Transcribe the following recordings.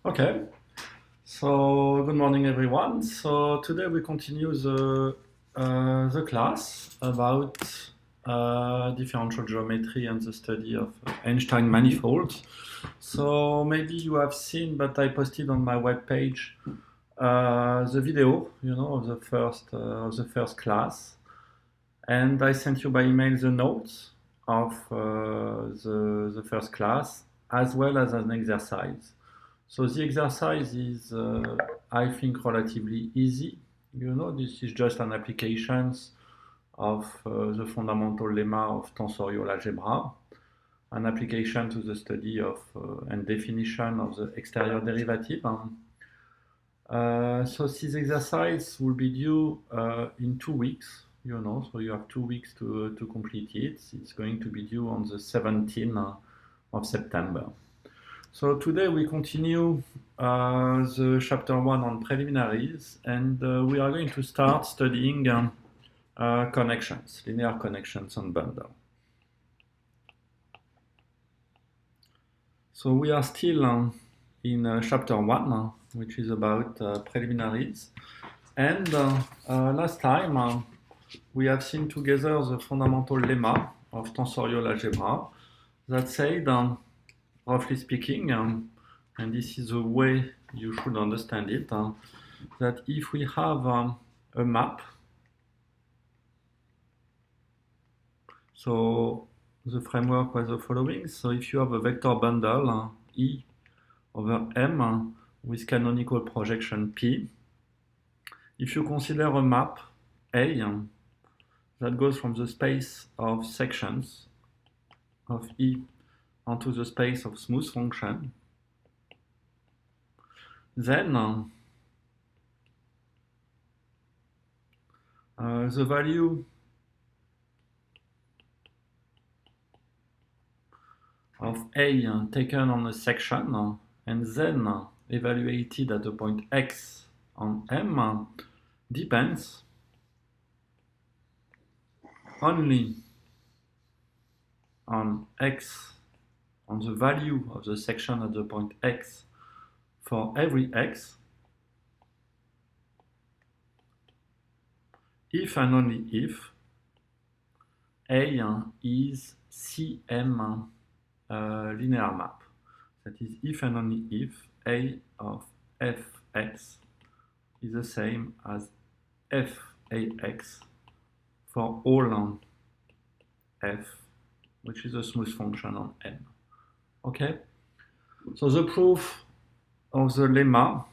Okay, so good morning everyone. So today we continue the class about differential geometry and the study of Einstein manifolds. So maybe you have seen, but I posted on my webpage the video, of the first class, and I sent you by email the notes of the first class as well as an exercise. So the exercise is, I think, relatively easy. This is just an application of the fundamental lemma of tensorial algebra, an application to the study of and definition of the exterior derivative. So this exercise will be due in 2 weeks, so you have 2 weeks to complete it. It's going to be due on the 17th of September. So today we continue the chapter 1 on preliminaries, and we are going to start studying connections, linear connections on bundle. So we are still in chapter 1, which is about preliminaries. And last time we have seen together the fundamental lemma of tensorial algebra that said, roughly speaking, and this is the way you should understand it, that if we have a map, so the framework was the following. So if you have a vector bundle, E over M, with canonical projection P, if you consider a map A that goes from the space of sections of E onto the space of smooth function, then the value of A taken on a section and then evaluated at the point X on M depends only on X, on the value of the section at the point X for every X, if and only if A is CM linear map. That is, if and only if A of fx is the same as fax for all f, which is a smooth function on M. Okay? So the proof of the lemma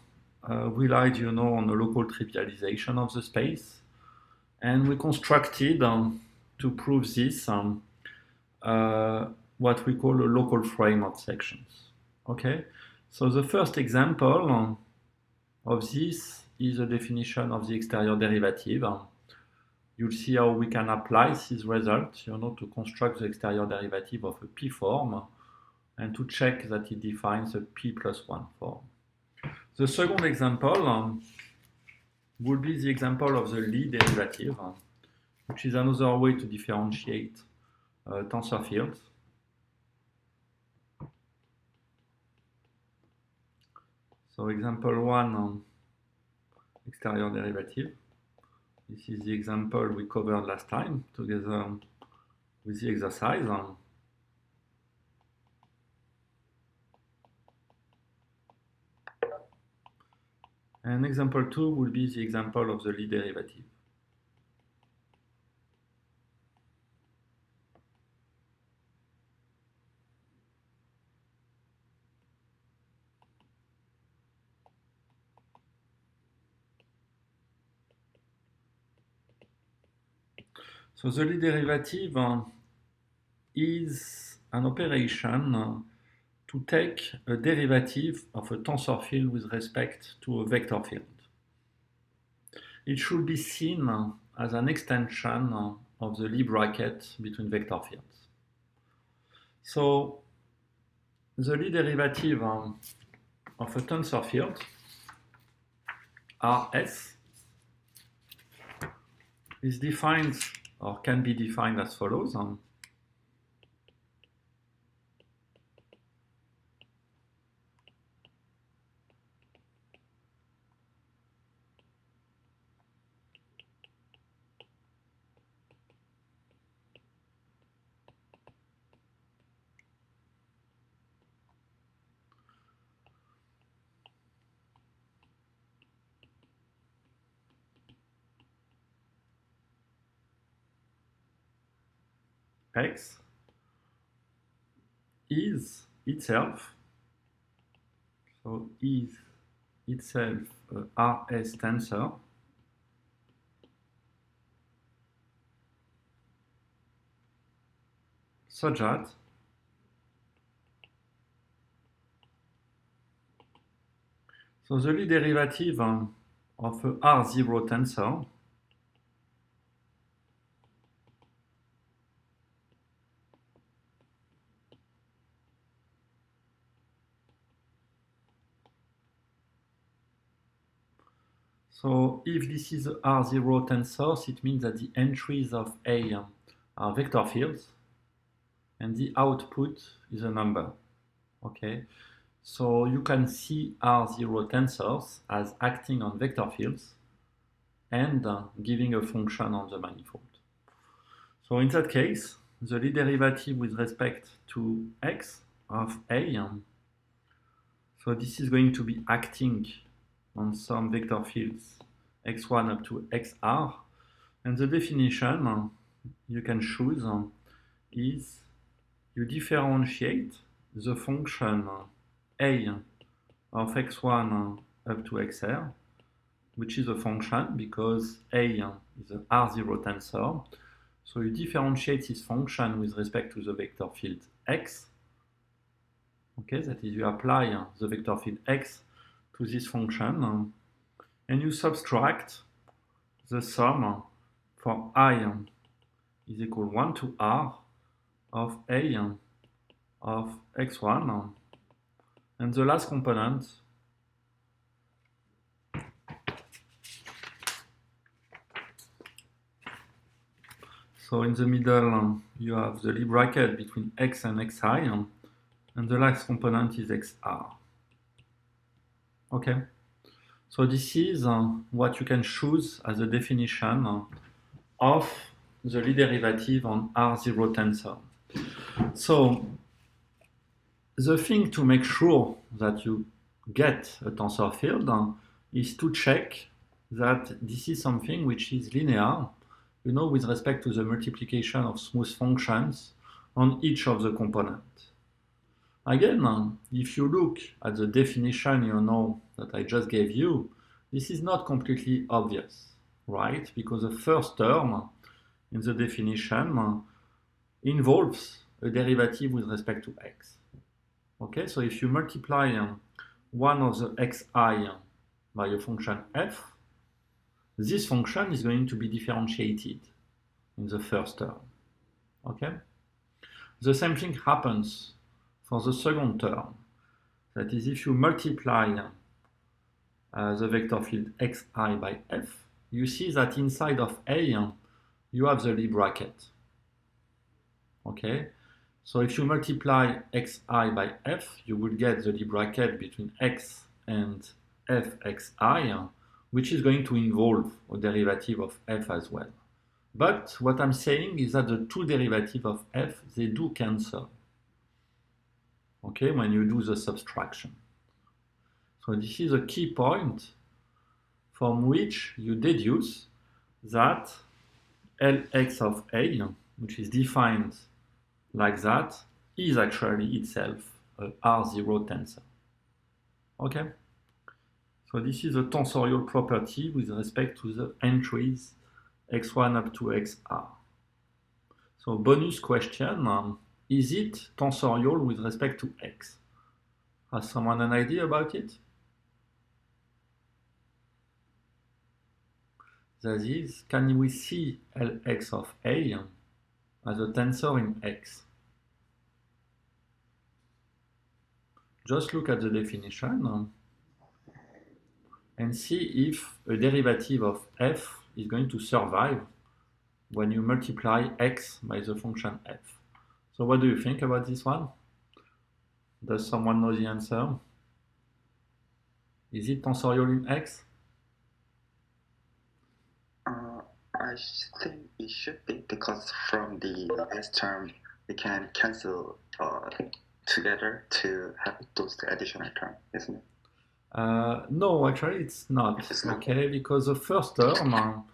relied, on a local trivialization of the space, and we constructed to prove this what we call a local frame of sections. Okay, so the first example of this is the definition of the exterior derivative. You'll see how we can apply this result, to construct the exterior derivative of a P form and to check that it defines a P plus 1 form. The second example would be the example of the Lie derivative, which is another way to differentiate tensor fields. So example 1, exterior derivative. This is the example we covered last time together with the exercise. And example 2 will be the example of the Lie derivative. So the Lie derivative is an operation to take a derivative of a tensor field with respect to a vector field. It should be seen as an extension of the Lie bracket between vector fields. So the Lie derivative of a tensor field Rs is defined or can be defined as follows. x is itself, so is itself a RS tensor such that so the Lie derivative of a R0 tensor so if this is a R0 tensor, it means that the entries of A are vector fields and the output is a number. Okay, so you can see R0 tensors as acting on vector fields and giving a function on the manifold. So in that case, the Lie derivative with respect to x of A, so this is going to be acting on some vector fields x1 up to xr, and the definition you can choose is you differentiate the function a of x1 up to xr, which is a function because a is an R0 tensor, so you differentiate this function with respect to the vector field x. Okay, that is, you apply the vector field x to this function, and you subtract the sum for I is equal 1 to r of A of x1, and the last component so in the middle you have the Lie bracket between x and xi, and the last component is xr. Okay, so this is what you can choose as a definition of the Lie derivative on R0 tensor. So the thing to make sure that you get a tensor field is to check that this is something which is linear, you know, with respect to the multiplication of smooth functions on each of the components. Again, if you look at the definition, you know, that I just gave you, this is not completely obvious, right? Because the first term in the definition involves a derivative with respect to x. Okay, so if you multiply one of the xi by a function f, this function is going to be differentiated in the first term. Okay, the same thing happens for the second term. That is, if you multiply the vector field xi by f, you see that inside of A you have the Lie bracket. Okay, so if you multiply xi by f, you will get the Lie bracket between x and fxi, which is going to involve a derivative of f as well. But what I'm saying is that the two derivatives of f, they do cancel. Okay, when you do the subtraction. So this is a key point from which you deduce that Lx of A, which is defined like that, is actually itself a R0 tensor. Okay? So this is a tensorial property with respect to the entries x1 up to xr. So bonus question, is it tensorial with respect to x? Has someone an idea about it? That is, can we see Lx of A as a tensor in X? Just look at the definition and see if a derivative of f is going to survive when you multiply x by the function f. So what do you think about this one? Does someone know the answer? Is it tensorial in X? I think it should be, because from the S term we can cancel together to have those additional term, isn't it? No, actually it's not. Okay, because the first term,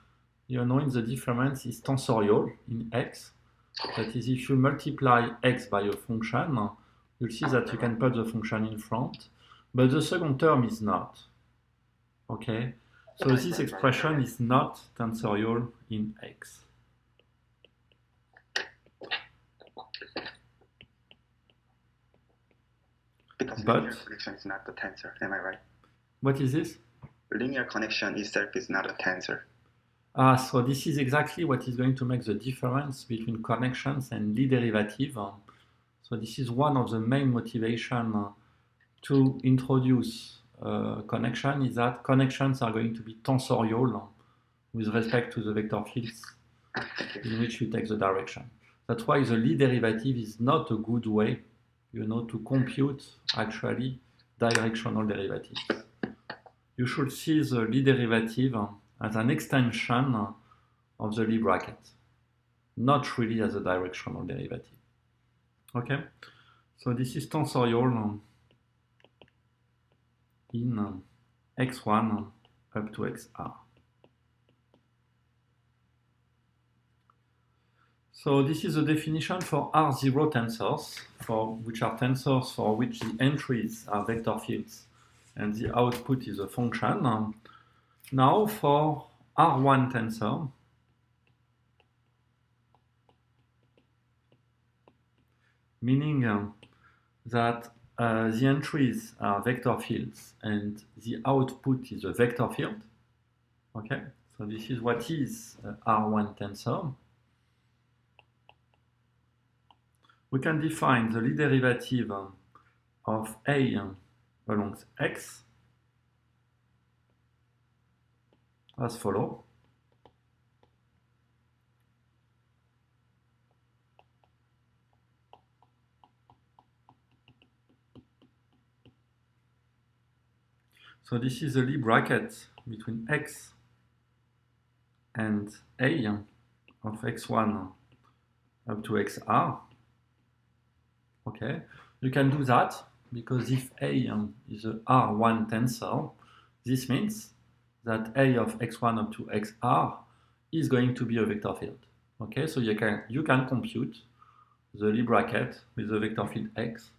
you know, in the difference is tensorial in X, That is, if you multiply x by a function, you'll see that you can put the function in front, but the second term is not. Okay? So this expression is not tensorial in x. Because But linear connection is not the tensor, am I right? What is this? Linear connection itself is not a tensor. So this is exactly what is going to make the difference between connections and Lie derivative. So this is one of the main motivation to introduce connection, is that connections are going to be tensorial with respect to the vector fields in which you take the direction. That's why the Lie derivative is not a good way, to compute actually directional derivatives. You should see the Lie derivative as an extension of the Lie bracket, not really as a directional derivative. Okay, so this is tensorial in x1 up to xr. So this is the definition for R0 tensors, which are tensors for which the entries are vector fields and the output is a function. Now for R1 tensor, meaning that the entries are vector fields and the output is a vector field. Okay, so this is what is R1 tensor. We can define the Lie derivative of A along x as follows. So this is the Lie bracket between x and A of x1 up to xr. Okay, you can do that because if A is a R1 tensor, this means that A of x1 up to xr is going to be a vector field. Okay, so you can compute the Lie bracket with the vector field x,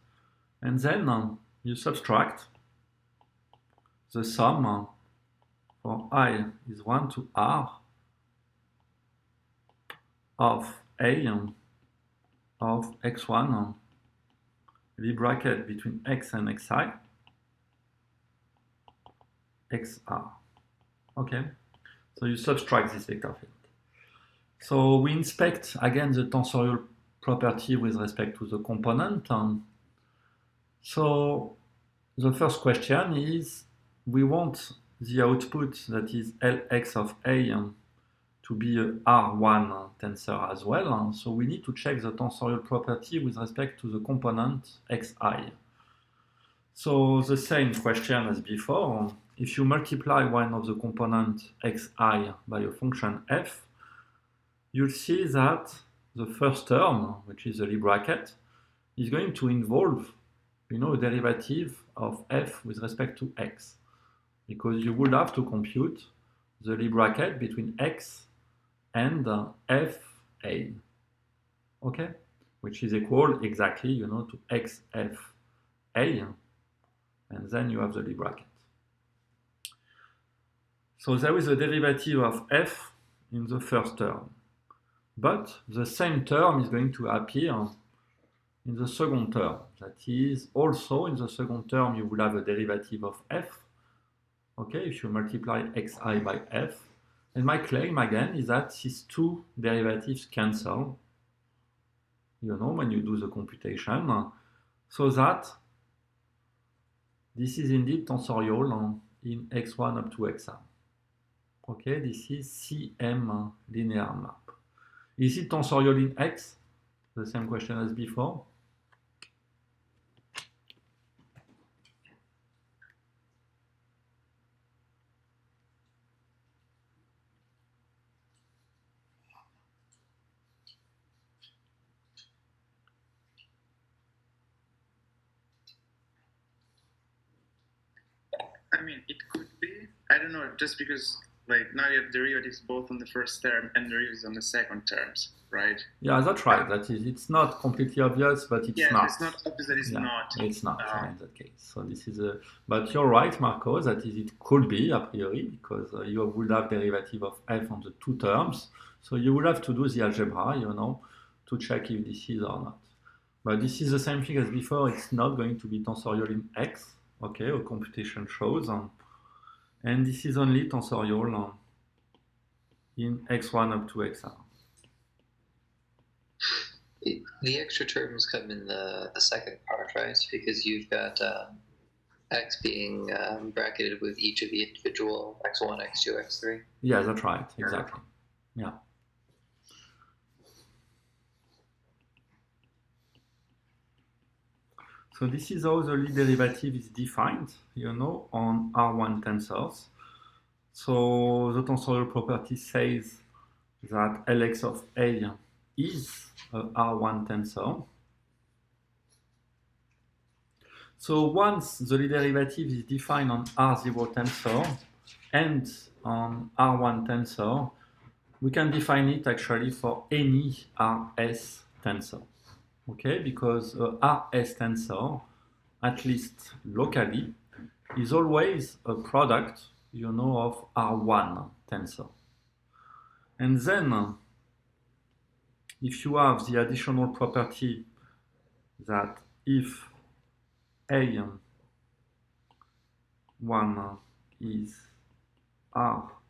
and then you subtract the sum for I is 1 to r of A of x1 Lie bracket between x and xi xr. Okay, so you subtract this vector field. So we inspect again the tensorial property with respect to the component. So the first question is, we want the output, that is Lx of A, to be a R1 tensor as well. So we need to check the tensorial property with respect to the component xi. So the same question as before. If you multiply one of the component xi by a function f, you'll see that the first term, which is the Lie bracket, is going to involve, a derivative of f with respect to x, because you would have to compute the Lie bracket between x and f a, okay, which is equal exactly, to x f a, and then you have the Lie bracket. So there is a derivative of f in the first term, but the same term is going to appear in the second term. That is, also in the second term you will have a derivative of f, okay, if you multiply xi by f. And my claim again is that these two derivatives cancel, when you do the computation, so that this is indeed tensorial in x1 up to xr. Okay, this is CM linear map. Is it tensorial in x? The same question as before. I mean, it could be. I don't know, just because Like now you have derivatives both on the first term and derivatives on the second terms, right? Yeah, that's right. That is, it's not completely obvious, but it's Yeah, not. it's not obvious that it's Yeah, not. it's not in that case. So this is a. But you're right, Marco. That is, it could be a priori because you would have derivative of f on the two terms. So you will have to do the algebra, to check if this is or not. But this is the same thing as before. It's not going to be tensorial in x. Okay, a computation shows, and this is only tensorial in x1 up to xr. The extra terms come in the second part, right? Because you've got x being bracketed with each of the individual x1, x2, x3. Yeah, that's right. Exactly. Yeah. So this is how the Lie derivative is defined, on R1 tensors. So the tensorial property says that Lx of A is a R1 tensor. So once the Lie derivative is defined on R0 tensor and on R1 tensor, we can define it actually for any Rs tensor. Okay, because Rs tensor, at least locally, is always a product, of R1 tensor. And then, if you have the additional property that if A1 is Rs1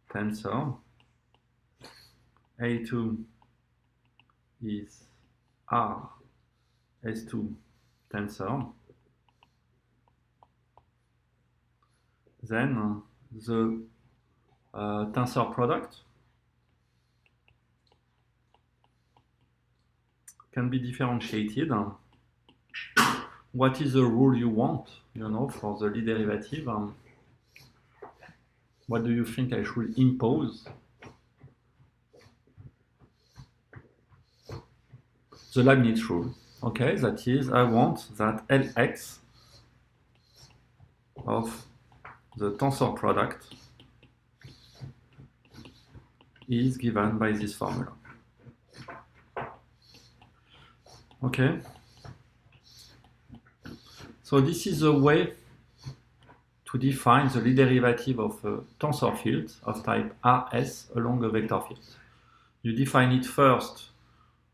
tensor, A2 is Rs2 tensor, then the tensor product can be differentiated. What is the rule you want, for the Lie derivative? What do you think I should impose? The Leibniz rule. Okay, that is, I want that Lx of the tensor product is given by this formula. Okay? So this is a way to define the Lie derivative of a tensor field of type Rs along a vector field. You define it first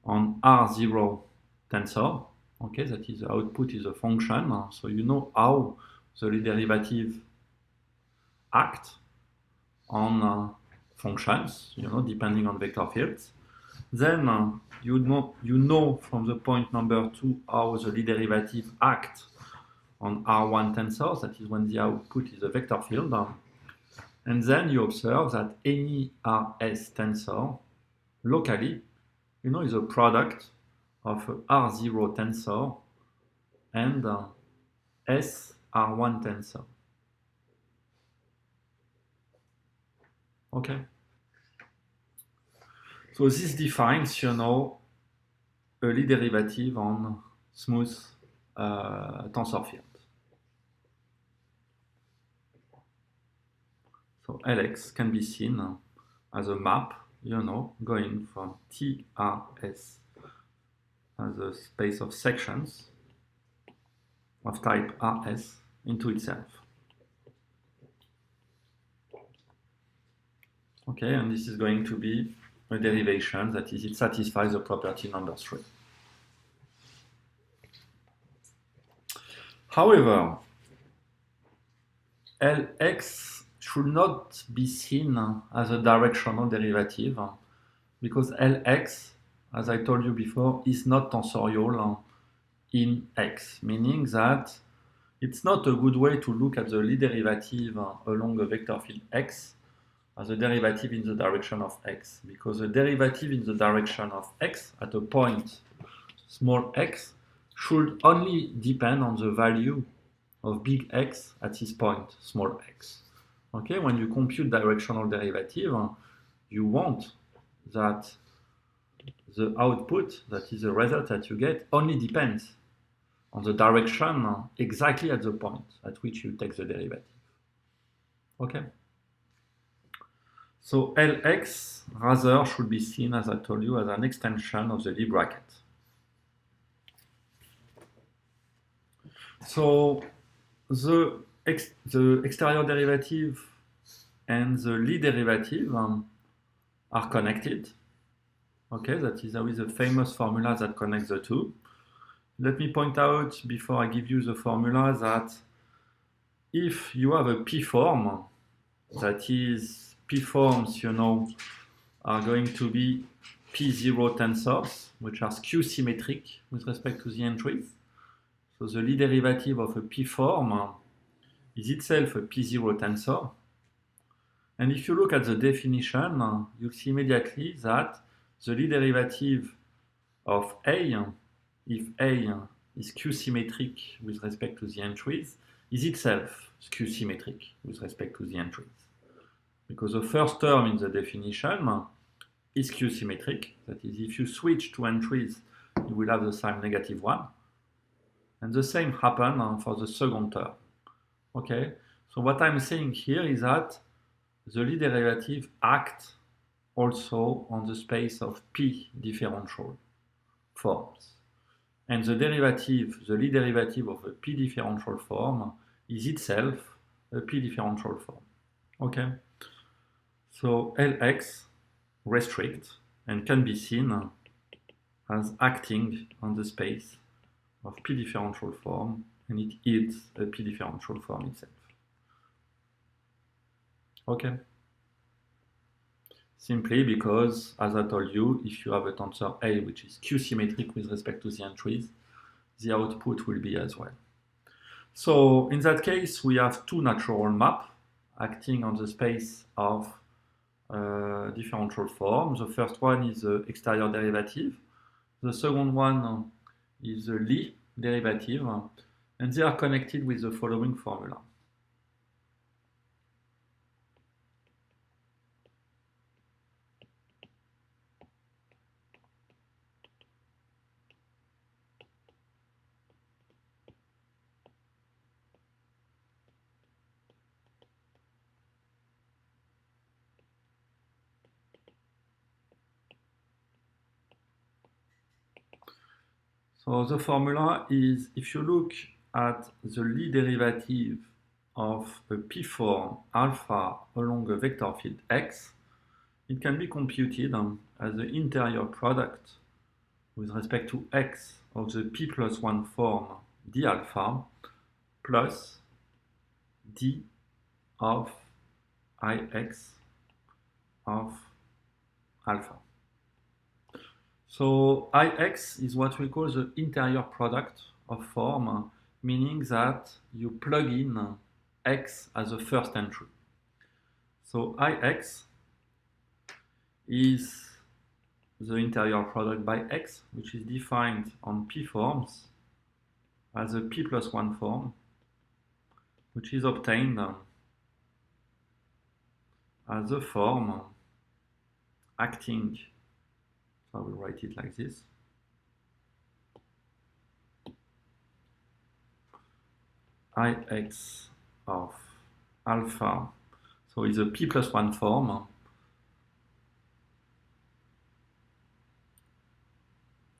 on R0 tensor. Okay, that is the output is a function. So you know how the Lie derivative act on functions, depending on vector fields. Then you know from the point number 2 how the Lie derivative act on R1 tensors, that is when the output is a vector field. And then you observe that any Rs tensor locally, is a product of a R0 tensor and S R1 tensor. Okay. So this defines, a Lie derivative on smooth tensor field. So Lx can be seen as a map, going from TRS as a space of sections of type Rs into itself. Okay, and this is going to be a derivation, that is, it satisfies the property number 3. However, Lx should not be seen as a directional derivative because Lx, as I told you before, is not tensorial in x, meaning that it's not a good way to look at the Lie derivative along a vector field x as a derivative in the direction of x, because the derivative in the direction of x at a point small x should only depend on the value of big X at this point, small x. Okay, when you compute directional derivative, you want that the output, that is the result that you get, only depends on the direction exactly at the point at which you take the derivative. Okay. So Lx rather should be seen, as I told you, as an extension of the Lie bracket. So the exterior derivative and the Lie derivative are connected. Okay, that is always a famous formula that connects the two. Let me point out before I give you the formula that if you have a P form, that is P forms, you know, are going to be P0 tensors, which are skew symmetric with respect to the entries. So the Lie derivative of a P form is itself a P0 tensor. And if you look at the definition, you'll see immediately that the Lie derivative of A, if A is skew symmetric with respect to the entries, is itself skew symmetric with respect to the entries. Because the first term in the definition is skew symmetric. That is, if you switch two entries, you will have the sign -1. And the same happens for the second term. Okay, so what I'm saying here is that the Lie derivative acts also on the space of P differential forms. And the derivative, the Lie derivative of a P differential form is itself a P differential form. Okay, so Lx restrict and can be seen as acting on the space of P differential form, and it is a P differential form itself. Okay. Simply because, as I told you, if you have a tensor A which is skew symmetric with respect to the entries, the output will be as well. So in that case, we have two natural maps acting on the space of differential forms. The first one is the exterior derivative. The second one is the Lie derivative, and they are connected with the following formula. So the formula is, if you look at the Lie derivative of a P form alpha along a vector field X, it can be computed as the interior product with respect to X of the P plus 1 form d alpha plus d of Ix of alpha. So Ix is what we call the interior product of form, meaning that you plug in X as a first entry. So Ix is the interior product by X, which is defined on P forms as a P plus 1 form, which is obtained as a form acting, so I will write it like this, Ix of alpha, so it's a P plus 1 form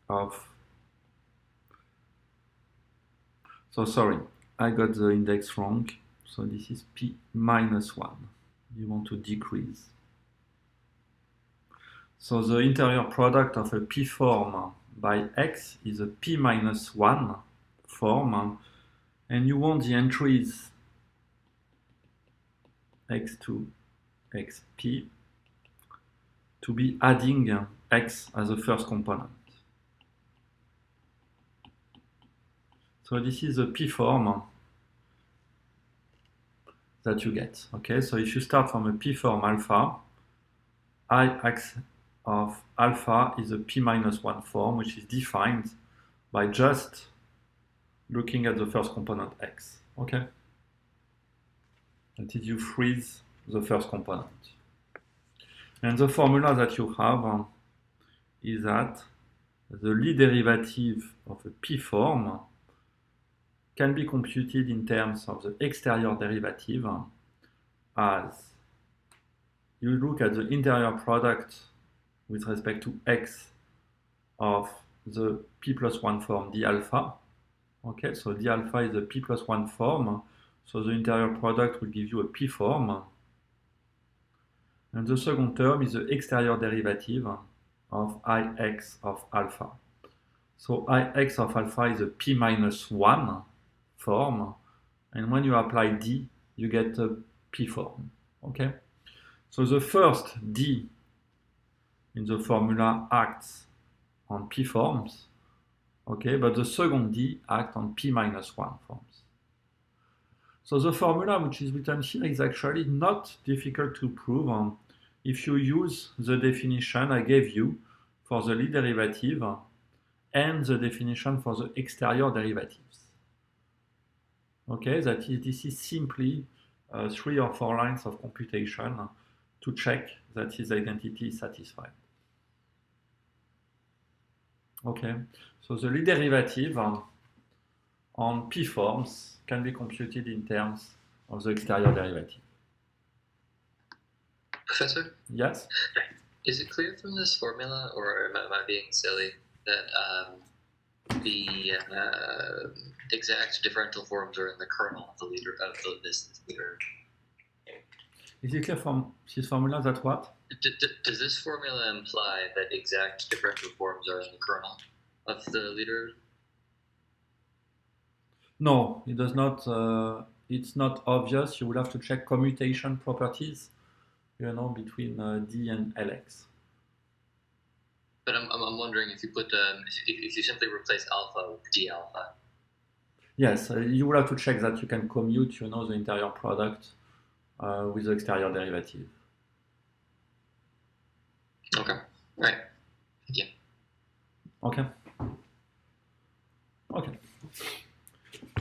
of, so sorry, I got the index wrong, so this is P minus 1. You want to decrease. So the interior product of a P form by X is a P minus 1 form, and you want the entries X2, XP to be adding X as a first component. So this is the P form that you get. Okay, so if you start from a P form alpha, Ix of alpha is a P minus 1 form, which is defined by just looking at the first component X. Okay, that is, you freeze the first component. And the formula that you have is that the Lie derivative of a P form can be computed in terms of the exterior derivative as you look at the interior product with respect to x of the p plus 1 form d alpha. Okay, so d alpha is a p plus 1 form, so the interior product will give you a p form. And the second term is the exterior derivative of ix of alpha. So ix of alpha is a p minus 1 form, and when you apply d, you get a p form. Okay, so the first d in the formula acts on p forms, okay, but the second d acts on p minus 1 forms. So the formula which is written here is actually not difficult to prove if you use the definition I gave you for the Lie derivative and the definition for the exterior derivatives. Okay, that is, this is simply 3 or 4 lines of computation to check that his identity is satisfied. Okay, so the Lie derivative on p forms can be computed in terms of the exterior derivative. Professor? Yes? Is it clear from this formula, or am I being silly, that the exact differential forms are in the kernel of the leader of this leader? Is it clear from this formula that what? Does this formula imply that exact differential forms are in the kernel of the leader? No, it does not. It's not obvious. You will have to check commutation properties, you know, between D and Lx. But I'm wondering if you put if you simply replace alpha with d alpha. Yes, you will have to check that you can commute, you know, the interior product with the exterior derivative. Okay. Right. Thank you. Okay. Okay.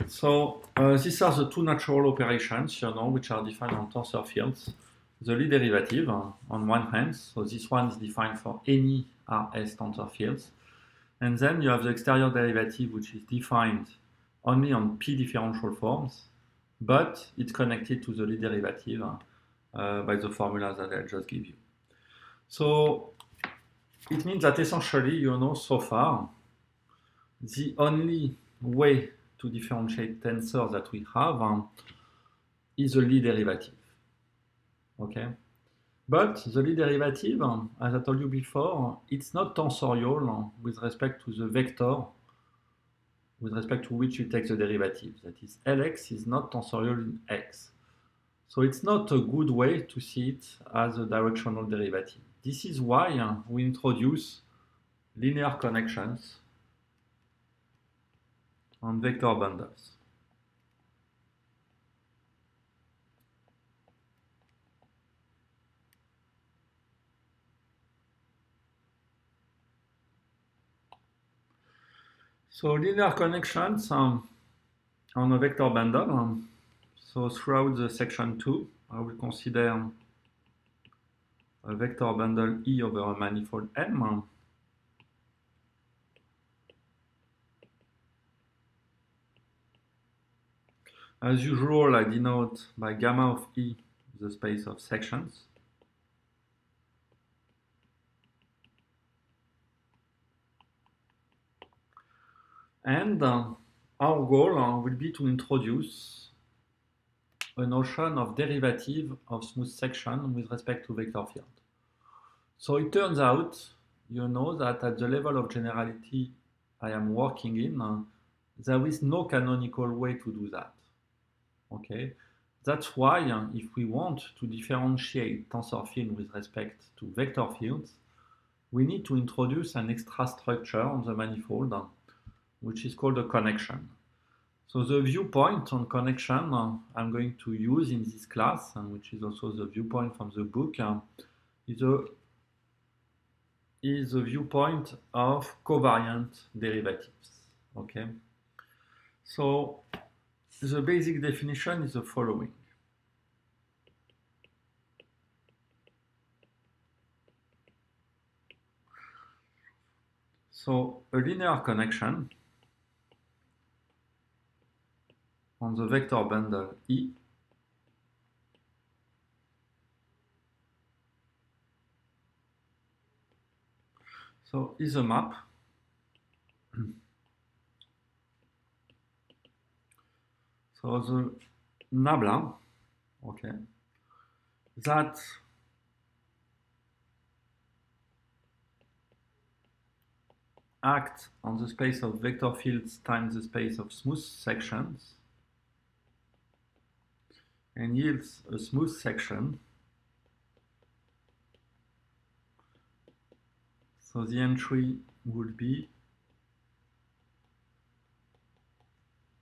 So these are the two natural operations, you know, which are defined on tensor fields. The Lie derivative on one hand, so this one is defined for any Rs tensor fields. And then you have the exterior derivative, which is defined only on p differential forms, but it's connected to the Lie derivative by the formula that I just gave you. So it means that essentially, you know, so far, the only way to differentiate tensors that we have is the Lie derivative. Okay, but the Lie derivative, as I told you before, it's not tensorial with respect to the vector with respect to which you take the derivative. That is, Lx is not tensorial in x. So it's not a good way to see it as a directional derivative. This is why we introduce linear connections on vector bundles. So linear connections on a vector bundle. So throughout the section 2, I will consider a vector bundle E over a manifold M. As usual, I denote by gamma of E the space of sections. And our goal will be to introduce a notion of derivative of smooth section with respect to vector field. So it turns out, you know, that at the level of generality I am working in, there is no canonical way to do that. Okay, that's why if we want to differentiate tensor field with respect to vector fields, we need to introduce an extra structure on the manifold, which is called a connection. So the viewpoint on connection I'm going to use in this class, and which is also the viewpoint from the book, is a viewpoint of covariant derivatives. Okay, so the basic definition is the following. So a linear connection on the vector bundle E So is a map. So the nabla, okay, that act on the space of vector fields times the space of smooth sections and yields a smooth section. So the entry would be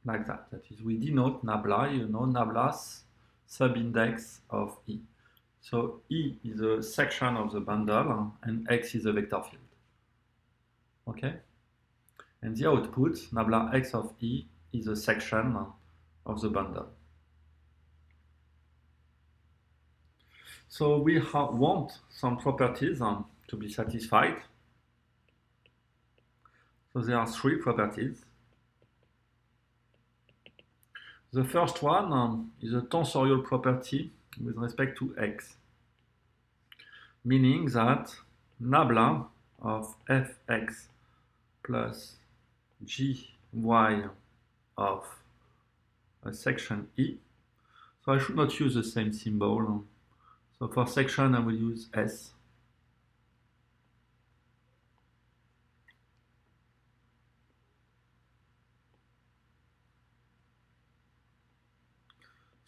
like that. That is, we denote nabla, nabla's subindex of E. So E is a section of the bundle and X is a vector field. Okay? And the output, nabla X of E, is a section of the bundle. So we want some properties to be satisfied. So there are three properties. The first one is a tensorial property with respect to X, meaning that nabla of fx plus gy of a section E. So I should not use the same symbol. So for section I will use S.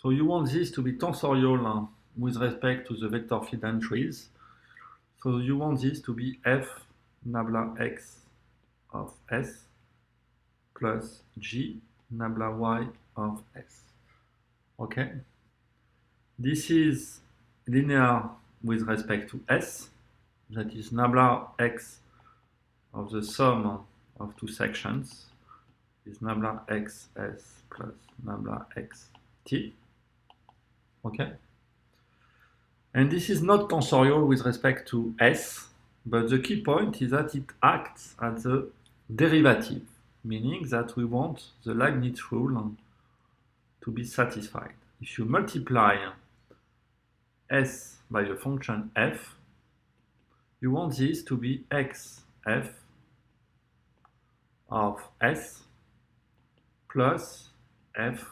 So you want this to be tensorial with respect to the vector field entries. So you want this to be f nabla x of S plus g nabla y of S. Okay? This is linear with respect to S. That is nabla x of the sum of two sections is nabla xs plus nabla xt. Okay? And this is not tensorial with respect to S, but the key point is that it acts as a derivative, meaning that we want the Leibniz rule to be satisfied. If you multiply S by a function f, you want this to be xf of S plus f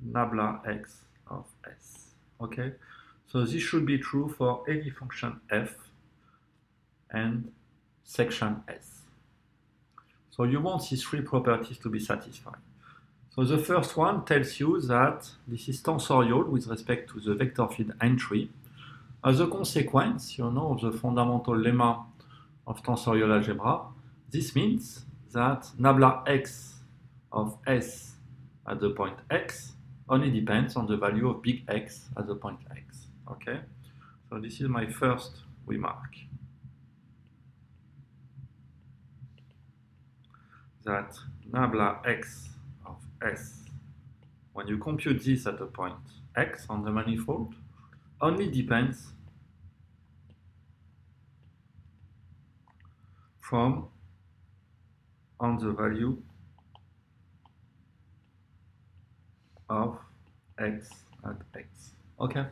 nabla x of S. Okay? So this should be true for any function f and section S. So you want these three properties to be satisfied. So the first one tells you that this is tensorial with respect to the vector field entry. As a consequence, of the fundamental lemma of tensorial algebra, this means that nabla x of S at the point x only depends on the value of big X at the point x. Okay? So this is my first remark. That nabla x of S, when you compute this at the point x on the manifold, only depends on the value of x at x. Okay?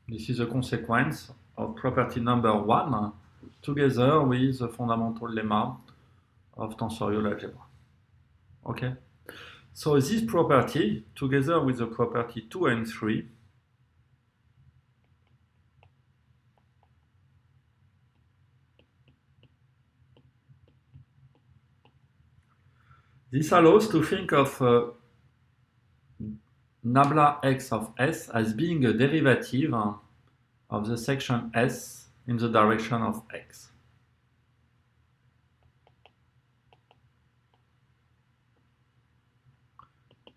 This is a consequence of property number one together with the fundamental lemma of tensorial algebra. Okay? So this property, together with the property 2 and 3, this allows to think of nabla x of S as being a derivative of the section S in the direction of x.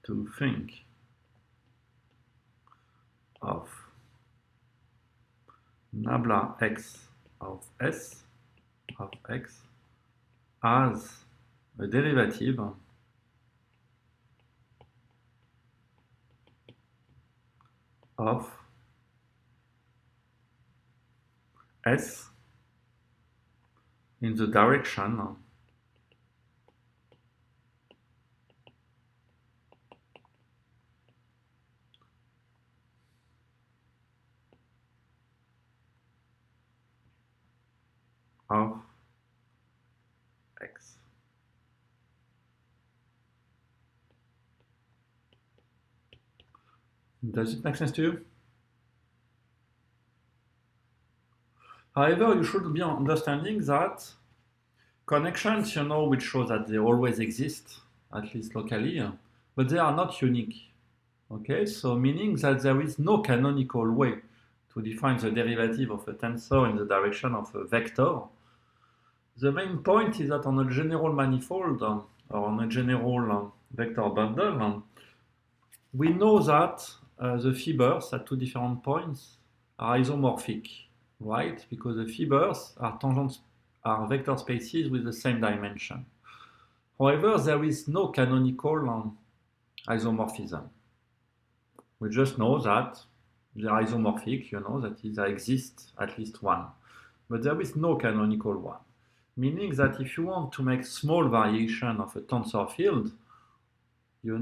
To think of nabla x of S of x as a derivative of S in the direction of Does it make sense to you? However, you should be understanding that connections, which show that they always exist, at least locally, but they are not unique. Okay, so meaning that there is no canonical way to define the derivative of a tensor in the direction of a vector. The main point is that on a general manifold, or on a general vector bundle, we know that the fibers at two different points are isomorphic, right? Because the fibers are vector spaces with the same dimension. However, there is no canonical isomorphism. We just know that they are isomorphic, that is, there exists at least one. But there is no canonical one. Meaning that if you want to make small variation of a tensor field, you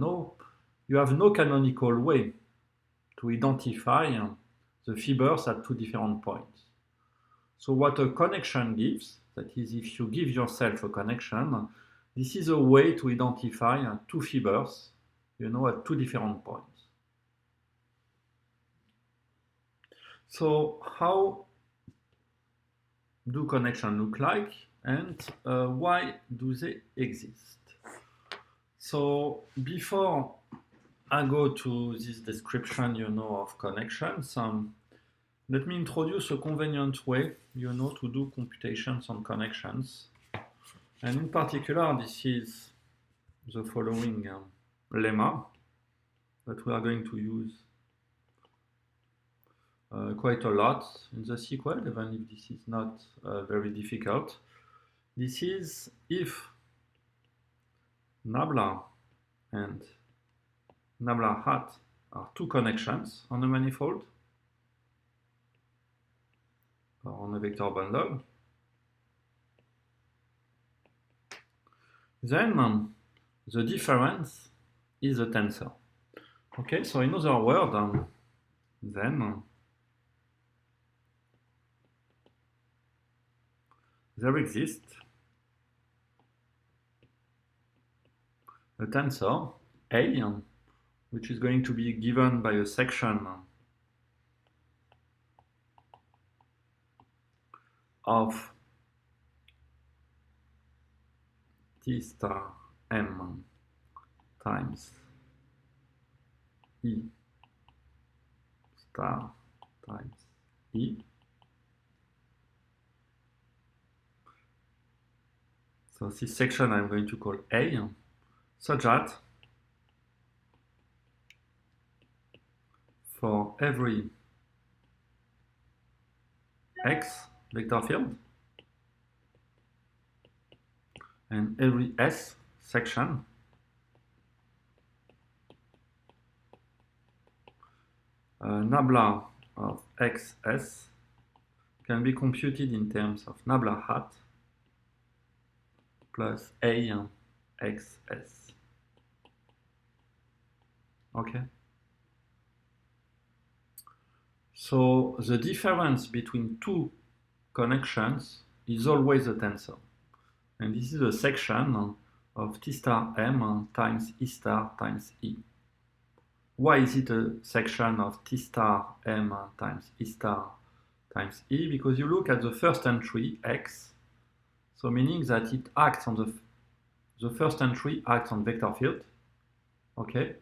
have no canonical way to identify the fibers at two different points. So what a connection gives, that is, if you give yourself a connection, this is a way to identify two fibers, at two different points. So how do connections look like, and why do they exist? So before I go to this description, of connections, let me introduce a convenient way, to do computations on connections. And in particular, this is the following lemma that we are going to use quite a lot in the SQL, even if this is not very difficult. This is if nabla and nabla hat are two connections on a manifold or on a vector bundle, then the difference is a tensor. Okay, so in other words, then there exists a tensor A, which is going to be given by a section of T star M times E star times E. So this section I'm going to call A, such that for every X vector field and every S section, nabla of XS can be computed in terms of nabla hat plus A XS. Okay? So the difference between two connections is always a tensor. And this is a section of T star M times E star times E. Why is it a section of T star M times E star times E? Because you look at the first entry, X, so meaning that it acts on the first entry acts on vector field. Okay?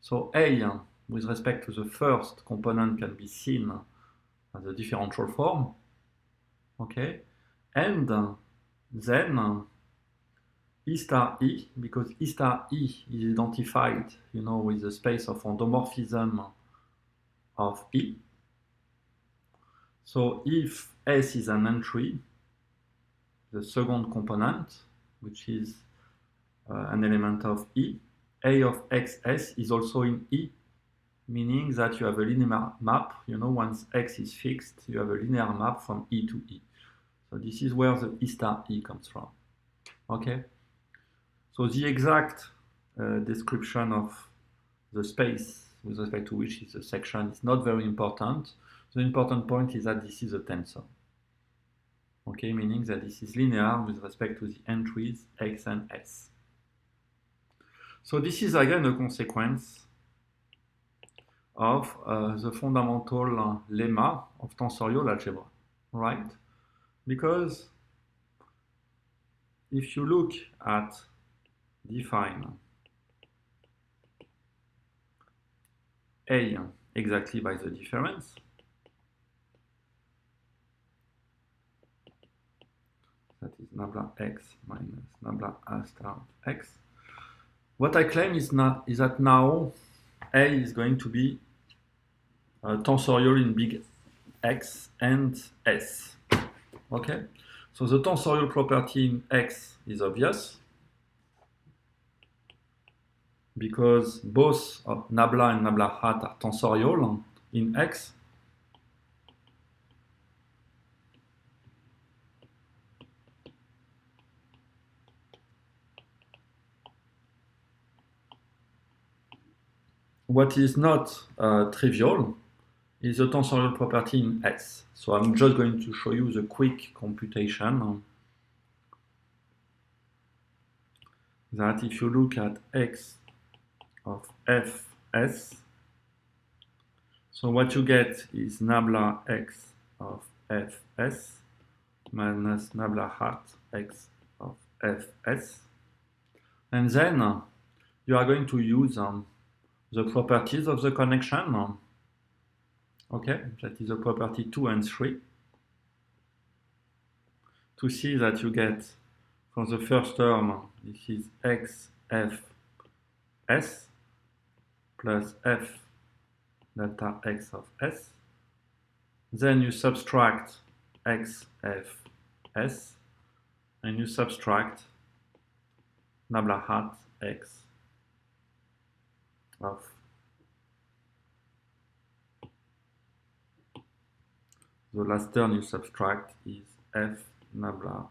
So A, with respect to the first component, can be seen as a differential form. Okay? And then E star E, because E star E is identified, with the space of endomorphism of E. So if S is an entry, the second component, which is an element of E, A of XS is also in E, meaning that you have a linear map, once X is fixed, you have a linear map from E to E. So this is where the E star E comes from. Okay? So the exact description of the space with respect to which is a section is not very important. The important point is that this is a tensor. Okay, meaning that this is linear with respect to the entries X and S. So this is again a consequence of the fundamental lemma of tensorial algebra, right? Because if you look at define A exactly by the difference, that is nabla x minus nabla a star x, what I claim is that now A is going to be tensorial in big X and S. Okay, so the tensorial property in X is obvious because both nabla and nabla hat are tensorial in X. What is not trivial is the tensorial property in S. So I'm just going to show you the quick computation that if you look at X of Fs, so what you get is nabla X of Fs minus nabla hat X of Fs. And then you are going to use the properties of the connection. Okay, that is the property 2 and 3. To see that you get from the first term, this is X F S plus F delta X of S. Then you subtract X F S and you subtract nabla hat X of the last term you subtract is F nabla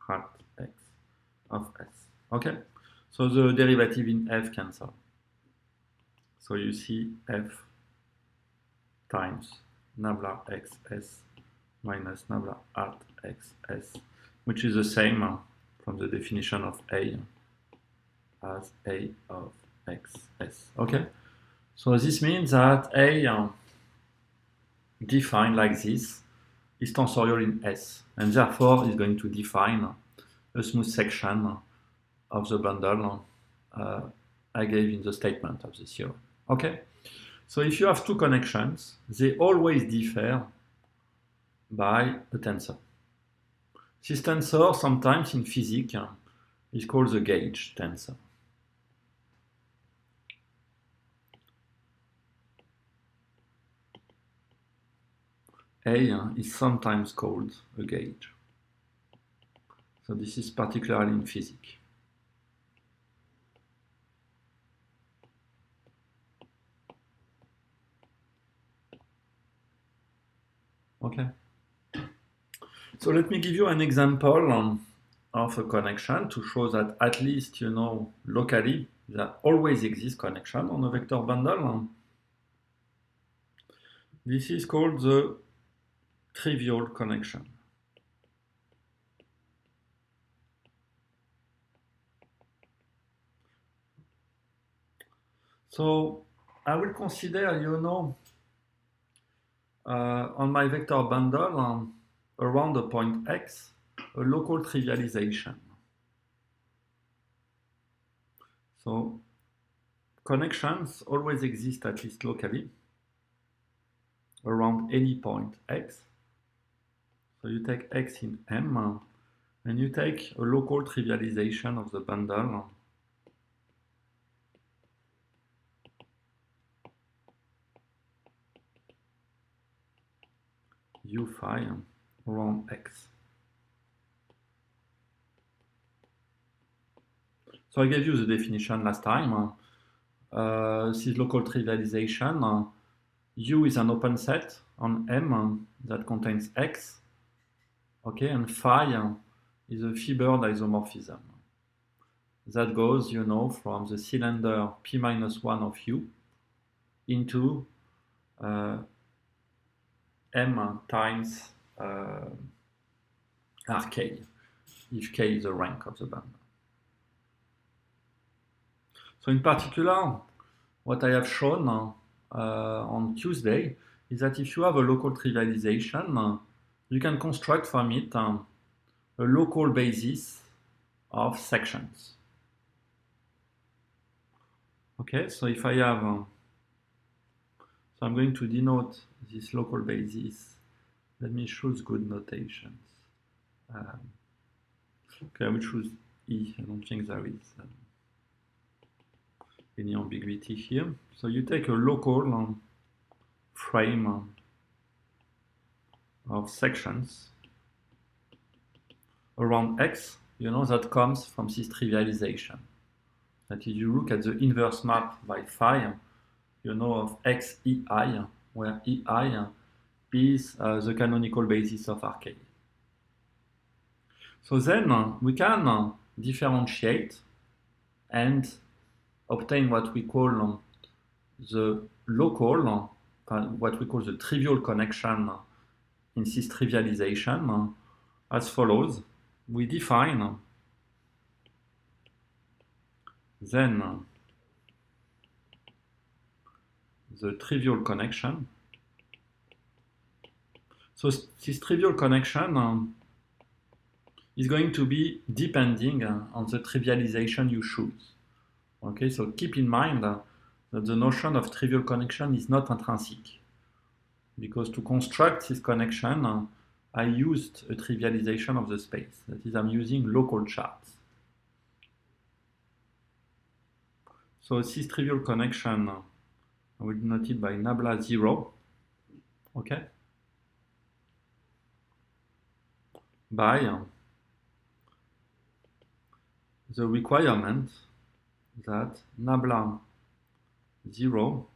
hat X of S. Okay, so the derivative in F cancel. So you see F times nabla XS minus nabla hat XS, which is the same from the definition of A as A of XS. Okay, so this means that A defined like this is tensorial in S, and therefore is going to define a smooth section of the bundle I gave in the statement of the theorem. Okay, so if you have two connections, they always differ by a tensor. This tensor, sometimes in physics, is called the gauge tensor. A is sometimes called a gauge. So this is particularly in physics. Okay. So let me give you an example of a connection to show that at least, you know, locally, there always exists connection on a vector bundle. This is called the trivial connection. So I will consider, you know, on my vector bundle around the point X, a local trivialization. So connections always exist at least locally around any point X. So you take X in M and you take a local trivialization of the bundle U phi around X. So I gave you the definition last time. This is local trivialization. U is an open set on M that contains X. Okay, and phi is a fibered isomorphism. That goes, you know, from the cylinder P minus 1 of U into M times Rk, if K is the rank of the bundle. So in particular, what I have shown on Tuesday is that if you have a local trivialization, you can construct from it a local basis of sections. Okay, so if I have, so I'm going to denote this local basis. Let me choose good notations. Okay, I will choose E. I don't think there is any ambiguity here. So you take a local frame of sections around X, that comes from this trivialization. That is, you look at the inverse map by phi, of X EI, where EI is the canonical basis of Rk. So then we can differentiate and obtain what we call the local, what we call the trivial connection in this trivialization as follows. We define then the trivial connection. So this trivial connection is going to be depending on the trivialization you choose. Okay, so keep in mind that the notion of trivial connection is not intrinsic, because to construct this connection, I used a trivialization of the space. That is, I'm using local charts. So this trivial connection, I will denote it by nabla 0, okay, by the requirement that nabla 0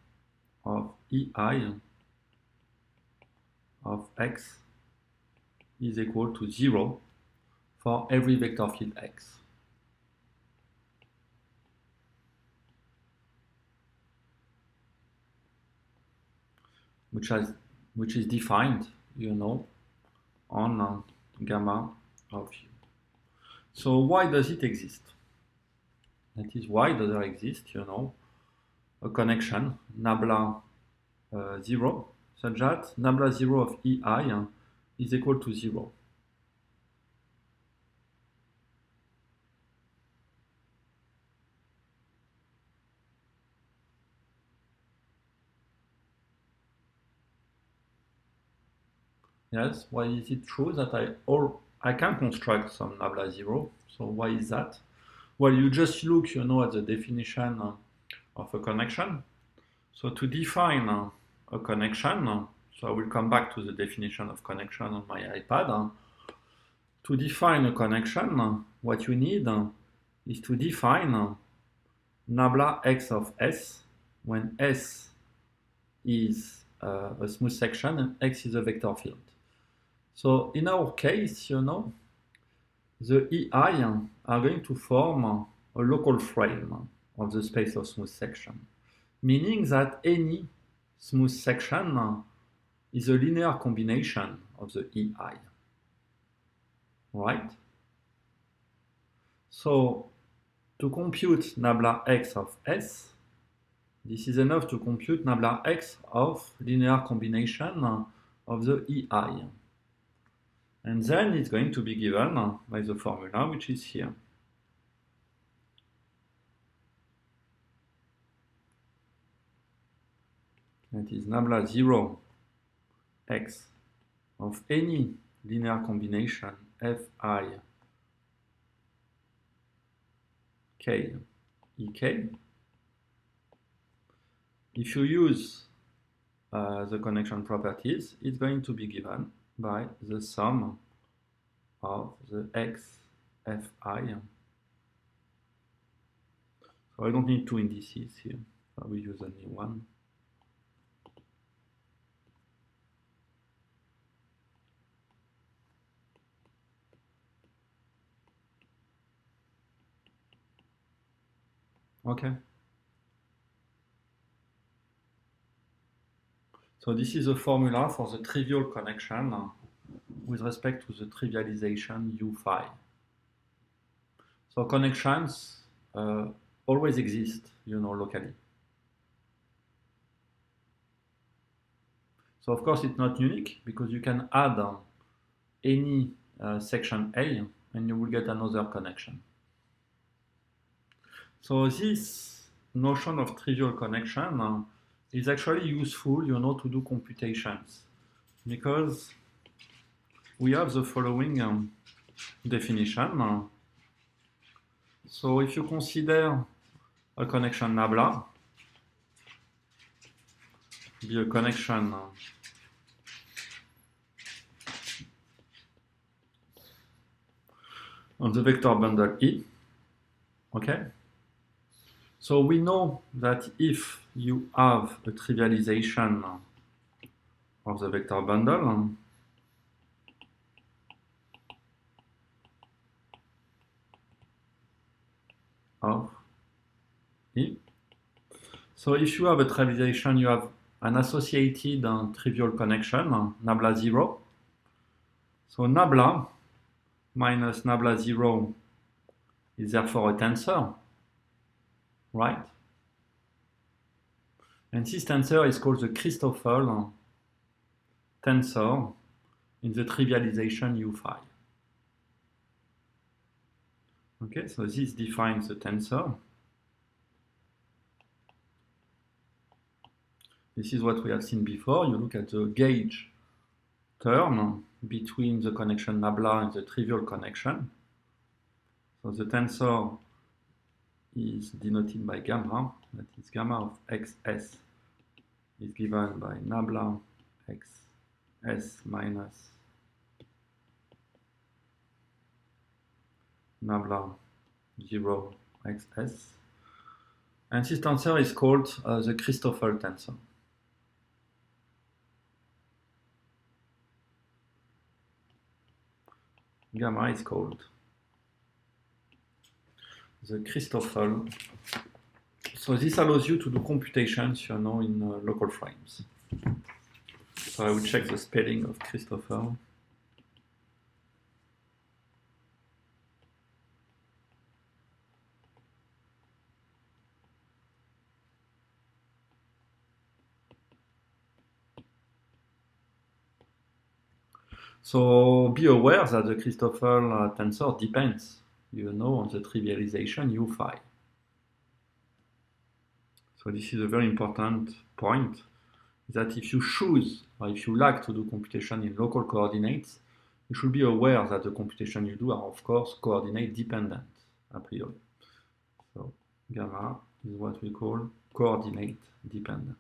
of EI of X is equal to 0 for every vector field X. Which is defined, on gamma of U. So why does it exist? That is, why does there exist, a connection, nabla 0, such that nabla 0 of EI is equal to 0. Yes, why is it true that I can construct some nabla 0? So why is that? Well, you just look, at the definition of a connection. So to define a connection, so I will come back to the definition of connection on my iPad. To define a connection, what you need is to define nabla x of S when S is a smooth section and X is a vector field. So in our case, the EI are going to form a local frame of the space of smooth section, meaning that any smooth section is a linear combination of the EI, right? So to compute nabla x of S, this is enough to compute nabla x of linear combination of the EI. And then it's going to be given by the formula, which is here. That is nabla 0 x of any linear combination fi k ek. If you use the connection properties, it's going to be given by the sum of the x fi. So I don't need two indices here. I will use only one. Okay. So this is a formula for the trivial connection with respect to the trivialization U phi. So connections always exist, locally. So of course it's not unique because you can add any section A and you will get another connection. So this notion of trivial connection is actually useful, to do computations because we have the following definition. So if you consider a connection nabla be a connection on the vector bundle E, okay? So we know that if you have a trivialization of the vector bundle, of E, so if you have a trivialization, you have an associated trivial connection, nabla 0. So nabla minus nabla 0 is therefore a tensor, right? And this tensor is called the Christoffel tensor in the trivialization U phi. Okay, so this defines the tensor. This is what we have seen before. You look at the gauge term between the connection nabla and the trivial connection. So the tensor is denoted by gamma, that is gamma of xs is given by nabla xs minus nabla 0 xs. And this tensor is called the Christoffel tensor. Gamma is called the Christoffel. So this allows you to do computations, in local frames. So I will check the spelling of Christoffel. So be aware that the Christoffel tensor depends, on the trivialization U phi. So this is a very important point, that if you choose or if you like to do computation in local coordinates, you should be aware that the computation you do are, of course, coordinate dependent, a priori. So gamma is what we call coordinate dependent.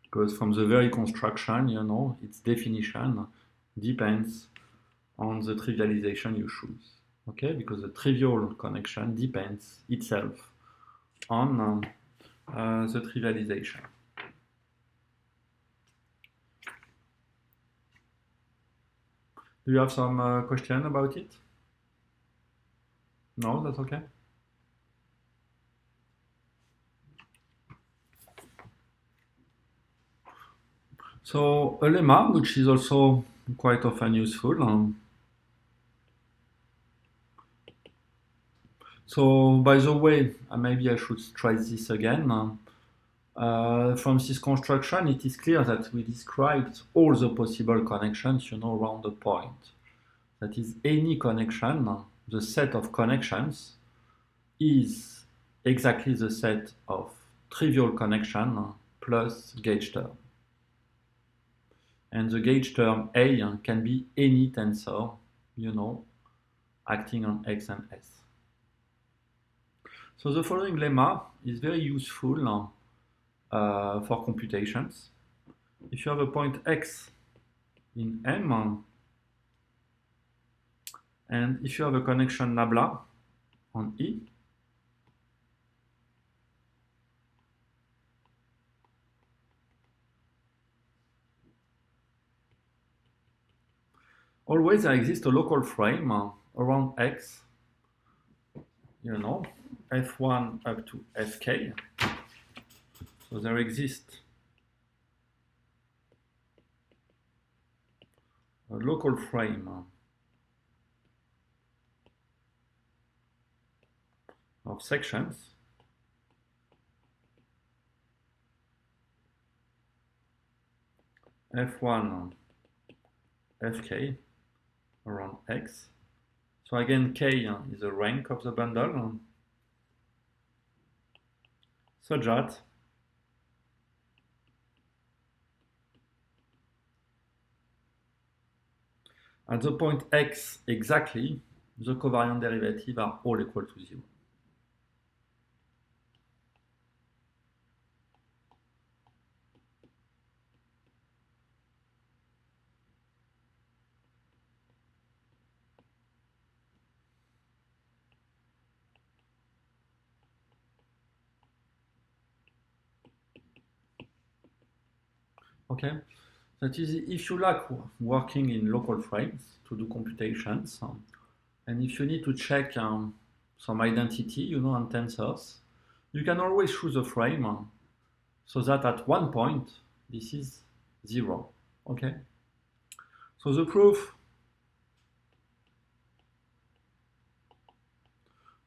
Because from the very construction, its definition depends on the trivialization you choose. Okay, because the trivial connection depends itself on the trivialization. Do you have some question about it? No, that's okay. So a lemma, which is also quite often useful. So by the way, maybe I should try this again. From this construction, it is clear that we described all the possible connections, around the point. That is, any connection, the set of connections, is exactly the set of trivial connection plus gauge term. And the gauge term A can be any tensor, acting on X and S. So the following lemma is very useful for computations. If you have a point X in M, and if you have a connection nabla on E, always there exists a local frame around X, F1 up to Fk. So there exists a local frame of sections f1 fk around x. So again, k is the rank of the bundle, such that at the point x exactly, the covariant derivative are all equal to 0. Okay, that is if you like working in local frames to do computations, and if you need to check some identity, on tensors, you can always choose a frame so that at one point this is 0. Okay, so the proof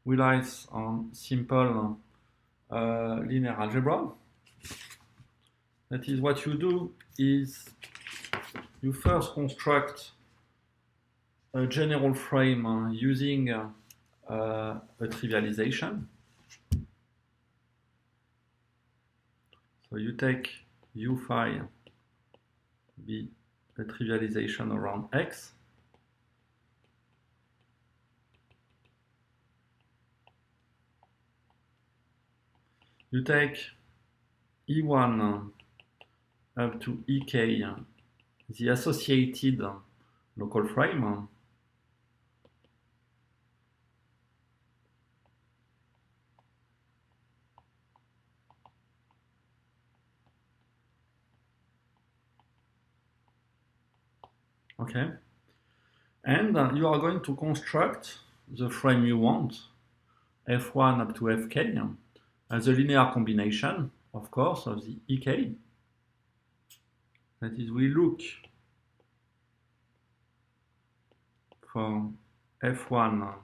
relies on simple linear algebra. That is, what you do is you first construct a general frame using a trivialization. So you take u phi be a trivialization around x. You take E1 up to EK, the associated local frame. Okay, and you are going to construct the frame you want, f1 up to fk, as a linear combination, of course, of the ek. That is, we look for f1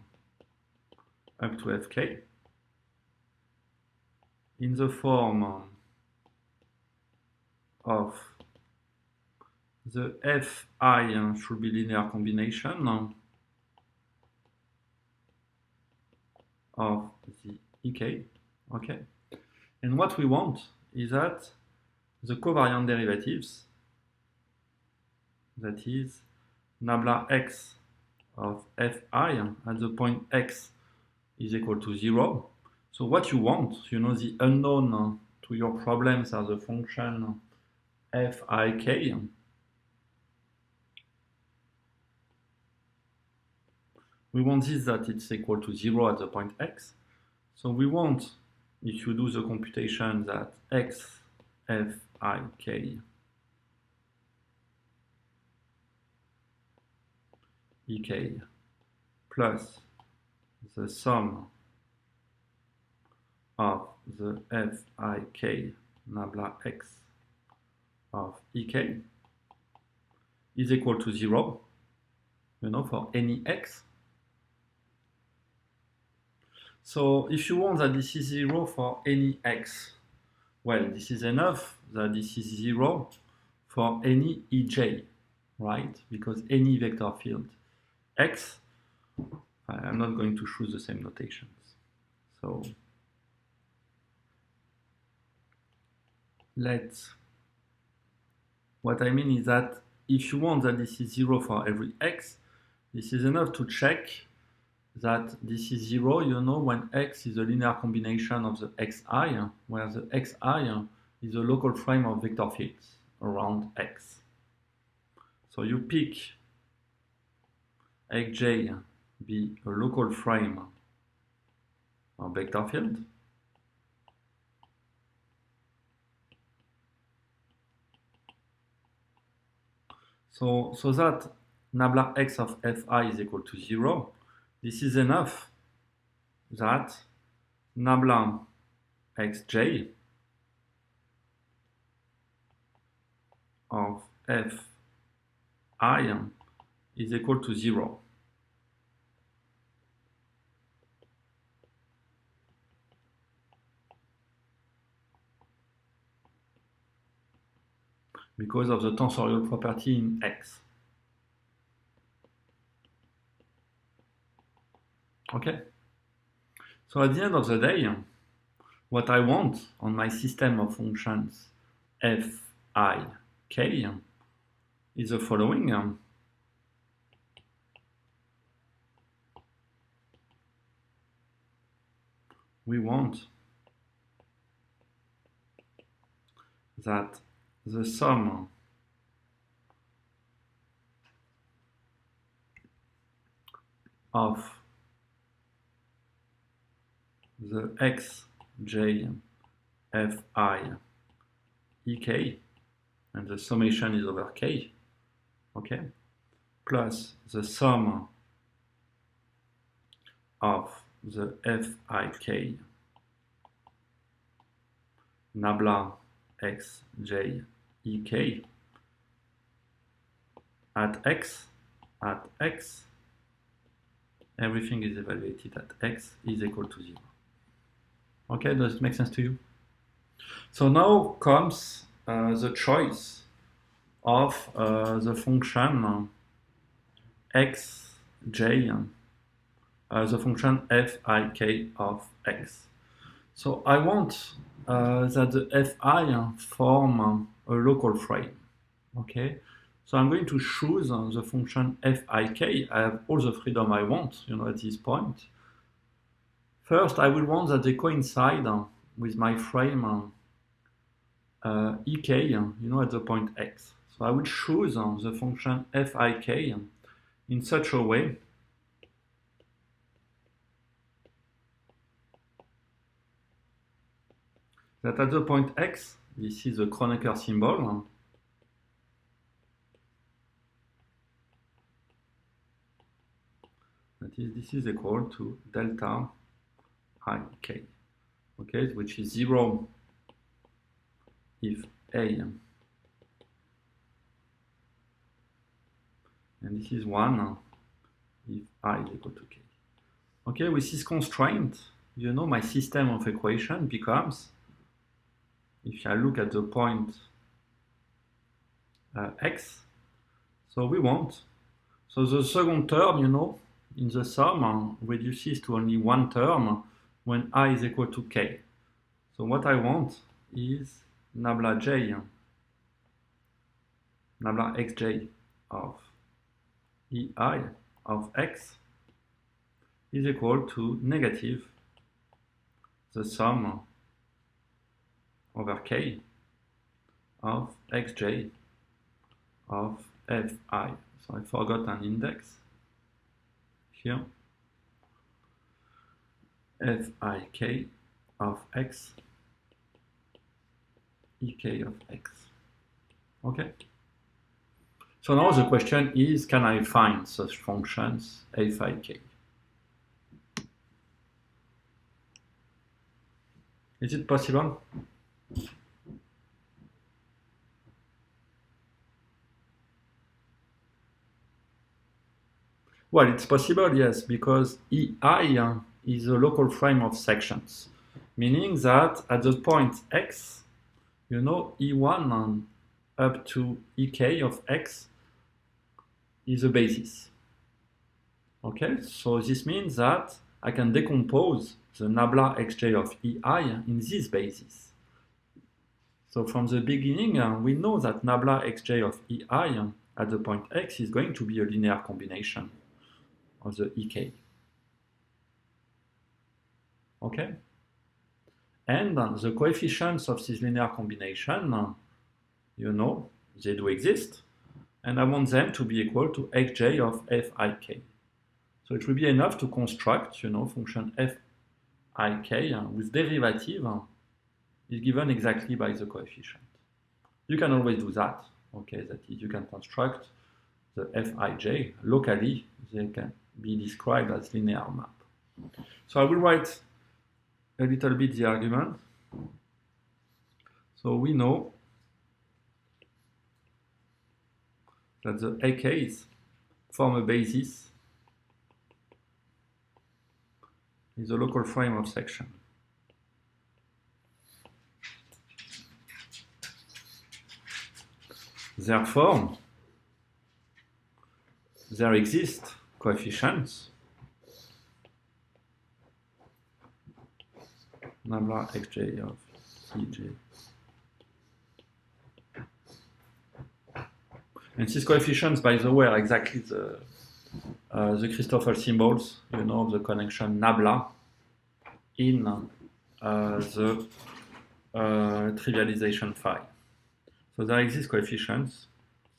up to fk in the form of the fi should be linear combination of the ek. Okay, and what we want is that the covariant derivatives, that is nabla x of fi at the point x is equal to 0. So what you want, the unknown to your problems are the function fik. We want this that it's equal to 0 at the point x. So we want, if you do the computation, that x fik ek plus the sum of the fik nabla x of ek is equal to 0, for any x. So if you want that this is 0 for any x, well, this is enough that this is 0 for any ej, right? Because any vector field x, I'm not going to choose the same notations. So what I mean is that if you want that this is 0 for every x, this is enough to check that this is 0, when x is a linear combination of the xi, where the xi is a local frame of vector fields around x. So you pick xj be a local frame of vector field. So that nabla x of fi is equal to 0, this is enough that nabla xj of fi is equal to 0. because of the tensorial property in X. Okay? So at the end of the day, what I want on my system of functions f, I, k is the following. We want that the sum of the x, j, f, I, e, k, and the summation is over k, okay, plus the sum of the f, I, k, nabla x, j, e, k at x, everything is evaluated at x is equal to 0. Okay, does it make sense to you? So now comes the choice of the function x, j, the function fik of x. So I want that the fi form a local frame. Okay, so I'm going to choose the function fik. I have all the freedom I want, at this point. First, I will want that they coincide with my frame ek, at the point x. So I will choose the function fik in such a way that at the point x, this is the Kronecker symbol, this is equal to delta ik, okay, which is 0 if a, and this is 1 if I is equal to k. Okay, with this constraint, my system of equation becomes, if I look at the point x, so we want, so the second term, in the sum reduces to only one term when I is equal to k. So what I want is nabla j, nabla xj of ei of x is equal to negative the sum over k of xj of fi. So I forgot an index here. Fik of x, ek of x. Okay. So now the question is, can I find such functions fik? Is it possible? Well, it's possible, yes, because EI is a local frame of sections, meaning that at the point x, E1 up to EK of x is a basis. Okay, so this means that I can decompose the nabla xj of EI in this basis. So from the beginning, we know that nabla xj of EI at the point x is going to be a linear combination of the EK. Okay? And the coefficients of this linear combination, they do exist. And I want them to be equal to xj of fik. So it will be enough to construct, function fik whose derivative is given exactly by the coefficient. You can always do that. Okay, that is, you can construct the fij locally. They can be described as linear map. So I will write a little bit the argument. So we know that the AKs form a basis in the local frame of section. therefore, there exist coefficients nabla xj of ej. And these coefficients, by the way, are exactly the Christoffel symbols, you know, of the connection nabla in the trivialization phi. So there exist coefficients.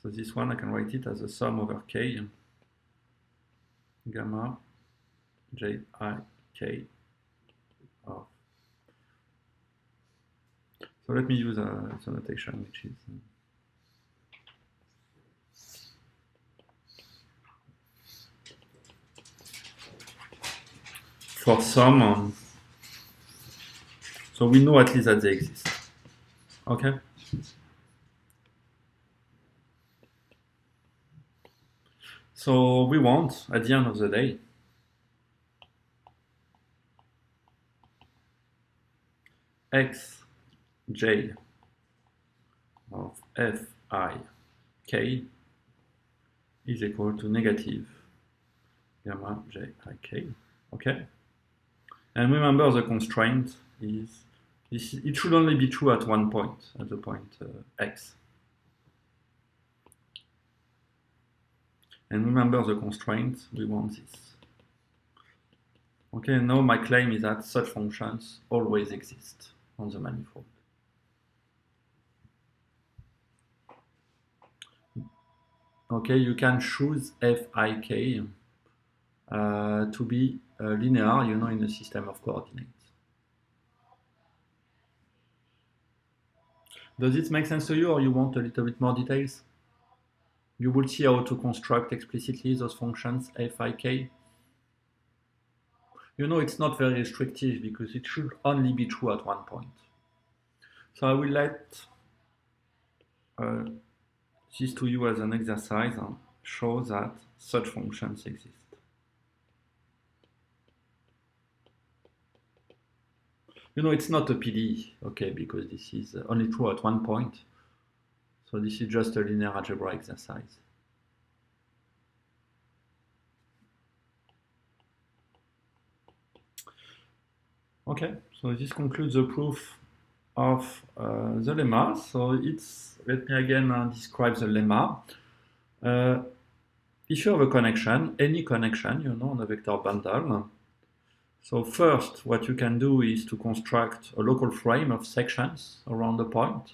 So this one, I can write it as a sum over k, gamma j I k of. So let me use the notation, which is for some. So we know at least that they exist. Okay. So we want, at the end of the day, xj of fi k is equal to negative gamma j I k. Okay. And remember, the constraint is this. It should only be true at one point, at the point x. And remember the constraint, we want this. Okay, now my claim is that such functions always exist on the manifold. Okay, you can choose fik to be linear, you know, in a system of coordinates. Does it make sense to you, or you want a little bit more details? You will see how to construct explicitly those functions fik. You know, it's not very restrictive because it should only be true at one point. So I will let this to you as an exercise and show that such functions exist. You know, it's not a PDE, okay, because this is only true at one point. So this is just a linear algebra exercise. Okay, so this concludes the proof of the lemma. So let me again describe the lemma. If you have a connection, any connection, you know, on a vector bundle, so first, what you can do is to construct a local frame of sections around the point.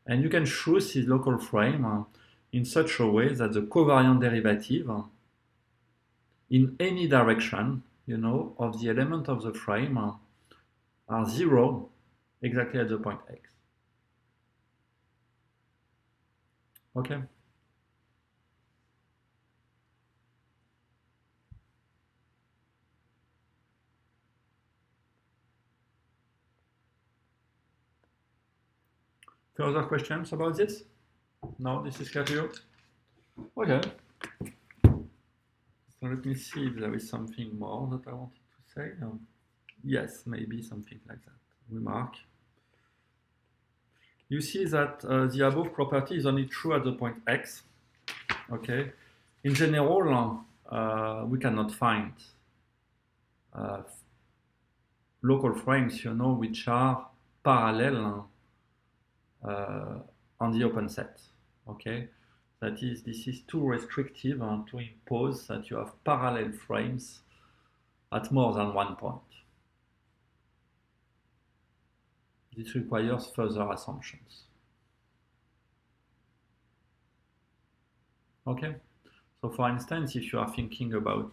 And you can choose this local frame in such a way that the covariant derivative in any direction, you know, of the element of the frame are 0 exactly at the point x. Okay. Further questions about this? No, this is clear to you? Okay. So let me see if there is something more that I wanted to say. Yes, maybe something like that. Remark. You see that the above property is only true at the point x. Okay. In general, we cannot find local frames, you know, which are parallel on the open set. Okay. That is, this is too restrictive to impose that you have parallel frames at more than one point. This requires further assumptions. Okay, so for instance, if you are thinking about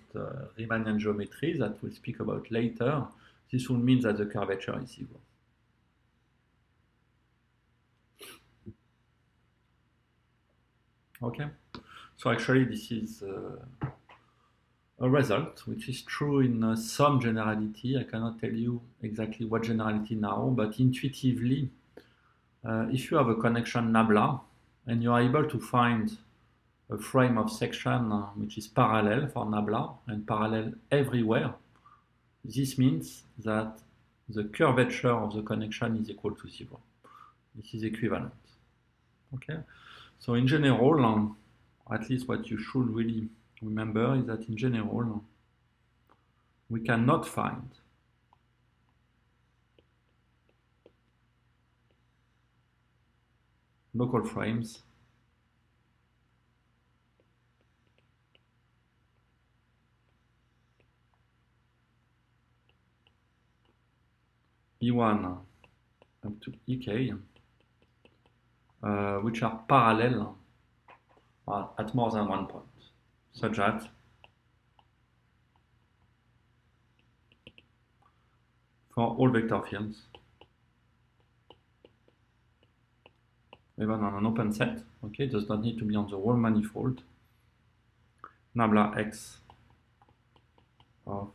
Riemannian geometry that we'll speak about later, this will mean that the curvature is 0. Okay, so actually this is a result which is true in some generality. I cannot tell you exactly what generality now, but intuitively, if you have a connection nabla and you are able to find a frame of section which is parallel for nabla and parallel everywhere, this means that the curvature of the connection is equal to 0. This is equivalent. Okay, So in general, at least what you should really remember is that in general, we cannot find local frames E1 up to EK, which are parallel at more than one point, such that for all vector fields, even on an open set, okay, it does not need to be on the whole manifold, nabla x of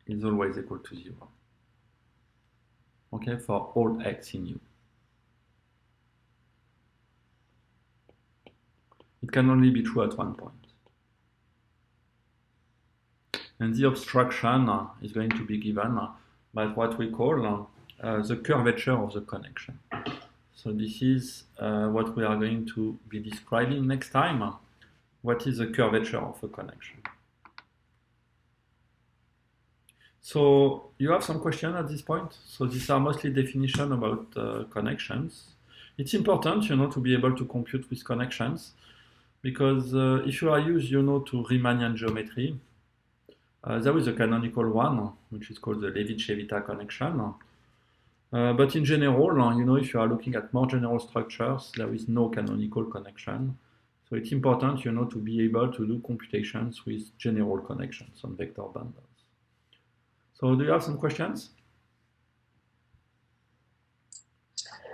is always equal to 0. Okay, for all x in U. It can only be true at one point. And the obstruction is going to be given by what we call the curvature of the connection. So this is what we are going to be describing next time. What is the curvature of a connection? So you have some question at this point? So these are mostly definition about connections. It's important, to be able to compute with connections, because if you are used, to Riemannian geometry, there is a canonical one, which is called the Levi-Civita connection. But in general, if you are looking at more general structures, there is no canonical connection. So it's important, to be able to do computations with general connections on vector bundles. So do you have some questions?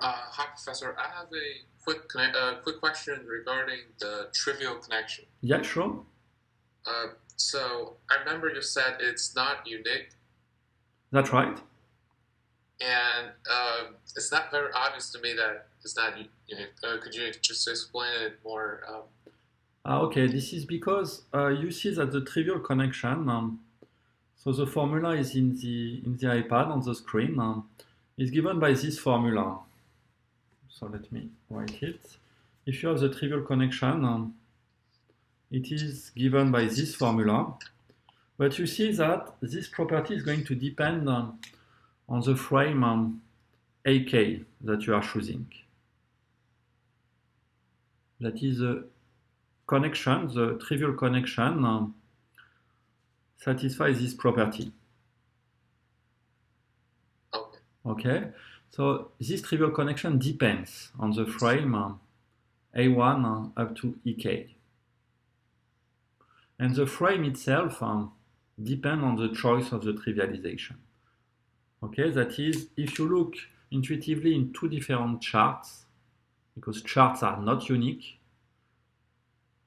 Hi, Professor. I have a quick question regarding the trivial connection. Yeah, sure. So I remember you said it's not unique. That's right. And it's not very obvious to me that it's not unique. Could you just explain it more? Okay, this is because you see that the trivial connection, so the formula is in the iPad on the screen, is given by this formula. So let me write it. If you have the trivial connection, it is given by this formula. But you see that this property is going to depend on the frame AK that you are choosing. That is the connection, the trivial connection satisfies this property. Okay. Okay, so this trivial connection depends on the frame A1 up to EK. And the frame itself depends on the choice of the trivialization. Okay, that is, if you look intuitively in two different charts, because charts are not unique,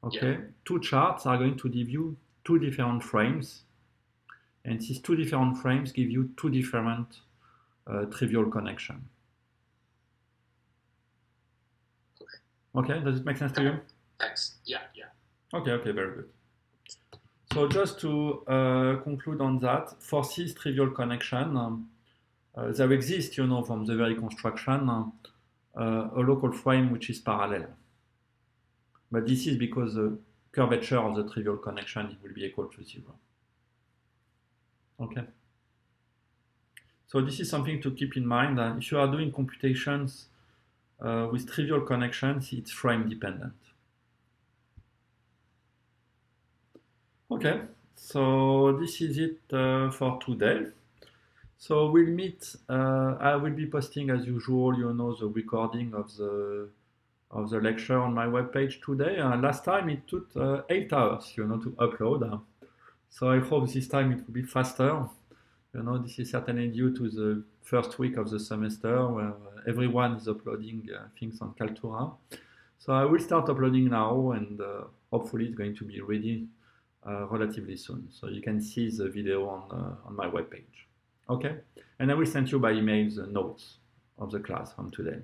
okay, Yeah. Two charts are going to give you two different frames, and these two different frames give you two different trivial connection. Okay, does it make sense to you? Thanks. Yeah. Okay, very good. So just to conclude on that, for this trivial connection, there exists, from the very construction, a local frame which is parallel. But this is because the curvature of the trivial connection will be equal to 0. Okay. So this is something to keep in mind. If you are doing computations with trivial connections, it's frame dependent. Okay, so this is it for today. So we'll meet. I will be posting as usual, the recording of the lecture on my webpage today. Last time it took 8 hours, to upload. So I hope this time it will be faster. This is certainly due to the first week of the semester where everyone is uploading things on Kaltura. So I will start uploading now, and hopefully it's going to be ready relatively soon. So you can see the video on my webpage. Okay, and I will send you by email the notes of the class from today.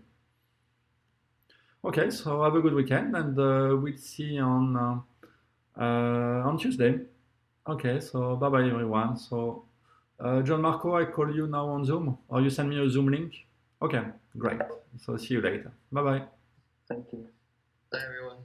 Okay, so have a good weekend, and we'll see on Tuesday. Okay, so bye-bye everyone. So John Marco, I call you now on Zoom, or you send me a Zoom link? Okay, great. So see you later. Bye-bye. Thank you. Bye, everyone.